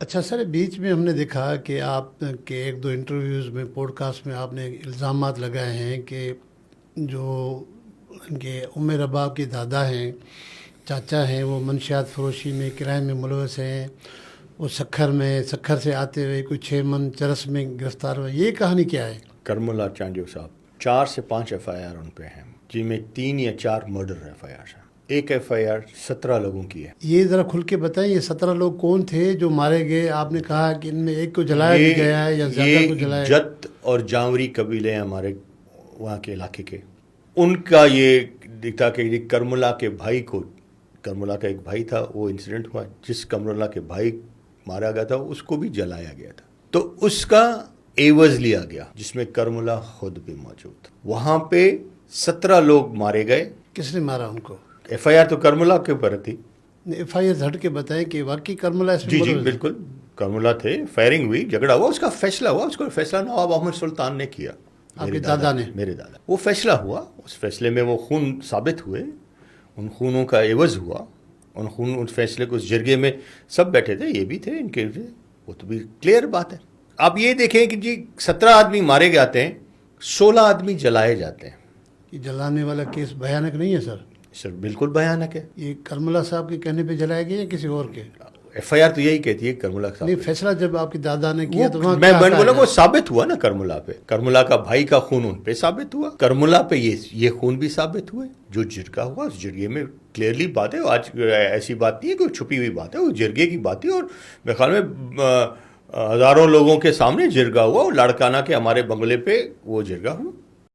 अच्छा सर, बीच में हमने देखा कि आप के एक दो इंटरव्यूज़ में, पॉडकास्ट में आपने इल्ज़ामात लगाए हैं कि जो उनके उमर अबाब के दादा हैं, चाचा हैं, वो मंशियात फरोशी में, क्राइम में मुलवस हैं। वो सखर से आते हुए कोई 6 मन चरस में गिरफ्तार हुए। ये कहानी क्या है? करमुला चांडियो साहब, 4 से 5 FIR उन पे हैं, जिनमें 3 या 4 मर्डर FIR हैं। एक FIR 17 लोगों की है। ये ज़रा खुल के बताएं, ये 17 लोग कौन थे जो मारे गए? आपने कहा कि इनमें एक को जलाया भी गया है या ज़्यादा को जलाया? जत और जावरी कबीले हैं हमारे वहाँ के इलाके के। उनका ये दिखता कि करमुला के भाई को, करमुला का एक भाई था, वो इंसिडेंट हुआ जिस करमुला के भाई मारा गया था उसको भी जलाया गया था, तो उसका एवज लिया गया जिसमें करमुला खुद भी मौजूद था। वहाँ पे 17 लोग मारे गए। किसने मारा उनको? FIR तो करमुला के ऊपर थी। FIR हट के बताएं कि वाकई करमुला इसमें जी मुलविस है? बिल्कुल, करमुला थे। फायरिंग हुई, झगड़ा हुआ, उसका फैसला हुआ। उसका फैसला नवाब अहमद सुल्तान ने किया। आपके दादा ने? मेरे दादा। वो फैसला हुआ, उस फैसले में वो खून साबित हुए, उन खूनों का एवज हुआ। उस फैसले को, उस जरगे में सब बैठे थे, ये भी थे, इनके थे। वो तो भी क्लियर बात है। आप ये देखें कि जी 17 आदमी मारे जाते हैं, 16 आदमी जलाए जाते हैं। ये जलाने वाला केस भयानक नहीं है सर? सर बिल्कुल भयानक है। ये करमुला साहब के कहने पे जलाया गया या किसी और के? FIR तो यही कहती है करमुला साहब। नहीं, फैसला जब आपके दादा ने किया तो मैं वहाँ बोला वो साबित हुआ ना करमुला पे। करमुला का भाई का खून उन पे साबित हुआ, करमुला पे ये खून भी साबित हुए। जो जिरगा हुआ उस जिरगे में क्लियरली बात है। आज ऐसी बात नहीं है, कोई छुपी हुई बात है, वो जिरगे की बात है। और मेरे ख्याल में हजारों लोगों के सामने जिरगा हुआ, और लाड़काना के हमारे बंगले पे वो जिरगा हुआ।